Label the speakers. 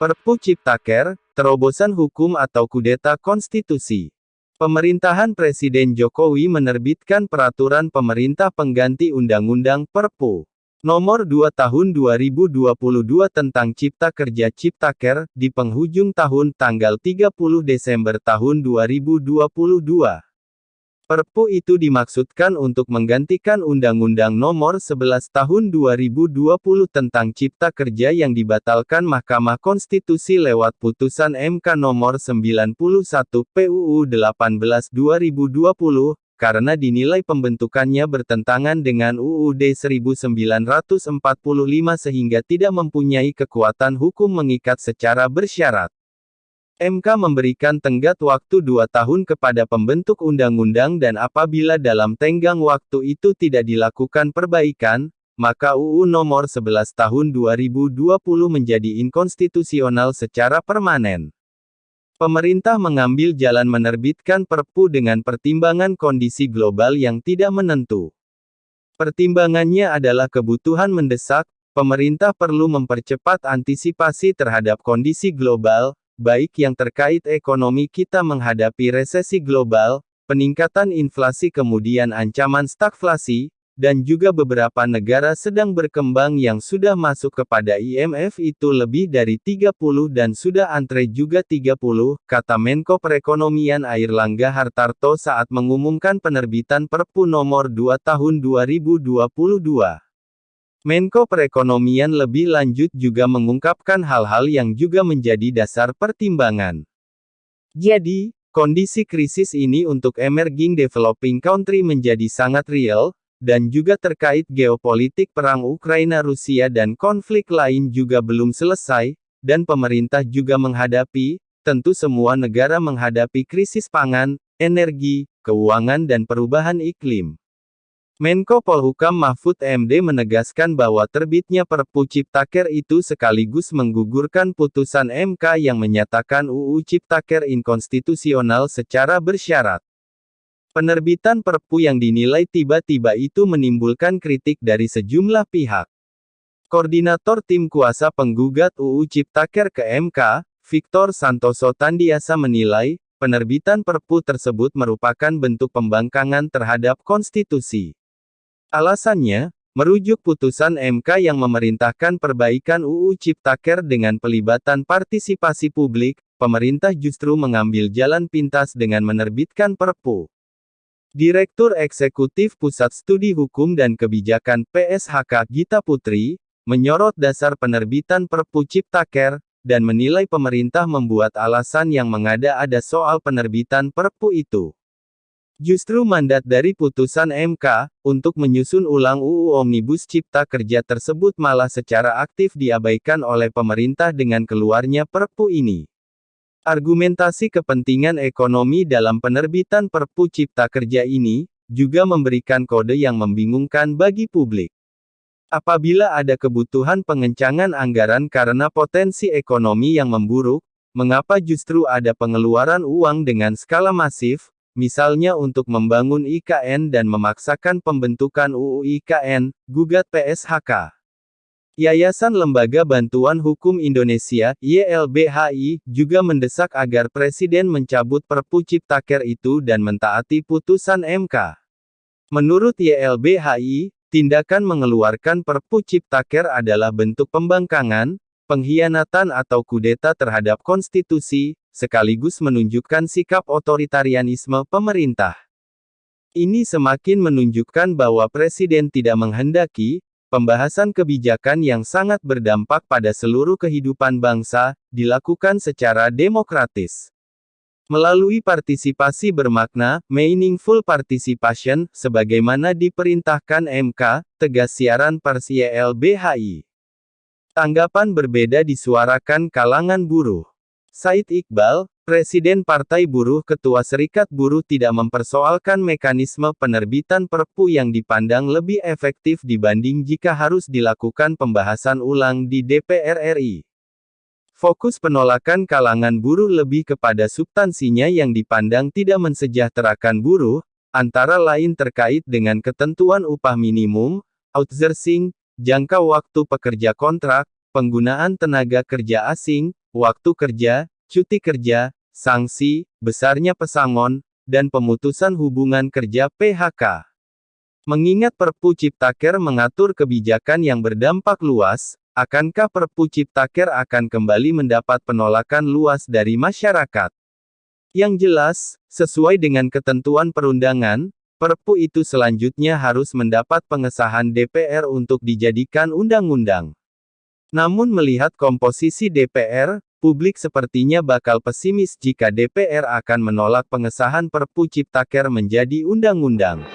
Speaker 1: Perpu Ciptaker, terobosan hukum atau kudeta konstitusi. Pemerintahan Presiden Jokowi menerbitkan peraturan pemerintah pengganti Undang-Undang Perpu Nomor 2 Tahun 2022 tentang Cipta Kerja Ciptaker, di penghujung tahun tanggal 30 Desember tahun 2022. Perpu itu dimaksudkan untuk menggantikan Undang-Undang Nomor 11 Tahun 2020 tentang Cipta Kerja yang dibatalkan Mahkamah Konstitusi lewat putusan MK Nomor 91 PUU 18 2020, karena dinilai pembentukannya bertentangan dengan UUD 1945 sehingga tidak mempunyai kekuatan hukum mengikat secara bersyarat. MK memberikan tenggat waktu 2 tahun kepada pembentuk undang-undang dan apabila dalam tenggang waktu itu tidak dilakukan perbaikan, maka UU Nomor 11 Tahun 2020 menjadi inkonstitusional secara permanen. Pemerintah mengambil jalan menerbitkan Perpu dengan pertimbangan kondisi global yang tidak menentu. Pertimbangannya adalah kebutuhan mendesak, pemerintah perlu mempercepat antisipasi terhadap kondisi global, baik yang terkait ekonomi kita menghadapi resesi global, peningkatan inflasi kemudian ancaman stagflasi, dan juga beberapa negara sedang berkembang yang sudah masuk kepada IMF itu lebih dari 30 dan sudah antre juga 30, kata Menko Perekonomian Airlangga Hartarto saat mengumumkan penerbitan Perpu Nomor 2 Tahun 2022. Menko Perekonomian lebih lanjut juga mengungkapkan hal-hal yang juga menjadi dasar pertimbangan. Jadi, kondisi krisis ini untuk emerging developing country menjadi sangat real, dan juga terkait geopolitik perang Ukraina-Rusia dan konflik lain juga belum selesai, dan pemerintah juga menghadapi, tentu semua negara menghadapi krisis pangan, energi, keuangan dan perubahan iklim. Menko Polhukam Mahfud MD menegaskan bahwa terbitnya Perpu Ciptaker itu sekaligus menggugurkan putusan MK yang menyatakan UU Ciptaker inkonstitusional secara bersyarat. Penerbitan Perpu yang dinilai tiba-tiba itu menimbulkan kritik dari sejumlah pihak. Koordinator Tim Kuasa Penggugat UU Ciptaker ke MK, Victor Santoso Tandiasa menilai, penerbitan Perpu tersebut merupakan bentuk pembangkangan terhadap konstitusi. Alasannya, merujuk putusan MK yang memerintahkan perbaikan UU Ciptaker dengan pelibatan partisipasi publik, pemerintah justru mengambil jalan pintas dengan menerbitkan Perpu. Direktur Eksekutif Pusat Studi Hukum dan Kebijakan PSHK Gita Putri, menyorot dasar penerbitan Perpu Ciptaker, dan menilai pemerintah membuat alasan yang mengada-ada soal penerbitan Perpu itu. Justru mandat dari putusan MK, untuk menyusun ulang UU Omnibus Cipta Kerja tersebut malah secara aktif diabaikan oleh pemerintah dengan keluarnya Perpu ini. Argumentasi kepentingan ekonomi dalam penerbitan Perpu Cipta Kerja ini, juga memberikan kode yang membingungkan bagi publik. Apabila ada kebutuhan pengencangan anggaran karena potensi ekonomi yang memburuk, mengapa justru ada pengeluaran uang dengan skala masif, misalnya untuk membangun IKN dan memaksakan pembentukan UU IKN, gugat PSHK. Yayasan Lembaga Bantuan Hukum Indonesia, YLBHI, juga mendesak agar Presiden mencabut Perpu Ciptaker itu dan mentaati putusan MK. Menurut YLBHI, tindakan mengeluarkan Perpu Ciptaker adalah bentuk pembangkangan, pengkhianatan atau kudeta terhadap konstitusi, sekaligus menunjukkan sikap otoritarianisme pemerintah. Ini semakin menunjukkan bahwa Presiden tidak menghendaki pembahasan kebijakan yang sangat berdampak pada seluruh kehidupan bangsa, dilakukan secara demokratis. Melalui partisipasi bermakna, meaningful participation, sebagaimana diperintahkan MK, tegas siaran pers YLBHI. Tanggapan berbeda disuarakan kalangan buruh. Said Iqbal, Presiden Partai Buruh Ketua Serikat Buruh tidak mempersoalkan mekanisme penerbitan Perpu yang dipandang lebih efektif dibanding jika harus dilakukan pembahasan ulang di DPR RI. Fokus penolakan kalangan buruh lebih kepada substansinya yang dipandang tidak mensejahterakan buruh, antara lain terkait dengan ketentuan upah minimum, outsourcing, jangka waktu pekerja kontrak, penggunaan tenaga kerja asing, waktu kerja, cuti kerja, sanksi, besarnya pesangon, dan pemutusan hubungan kerja (PHK). Mengingat Perpu Ciptaker mengatur kebijakan yang berdampak luas, akankah Perpu Ciptaker akan kembali mendapat penolakan luas dari masyarakat? Yang jelas, sesuai dengan ketentuan perundangan, Perpu itu selanjutnya harus mendapat pengesahan DPR untuk dijadikan undang-undang. Namun melihat komposisi DPR, publik sepertinya bakal pesimis jika DPR akan menolak pengesahan Perpu Ciptaker menjadi undang-undang.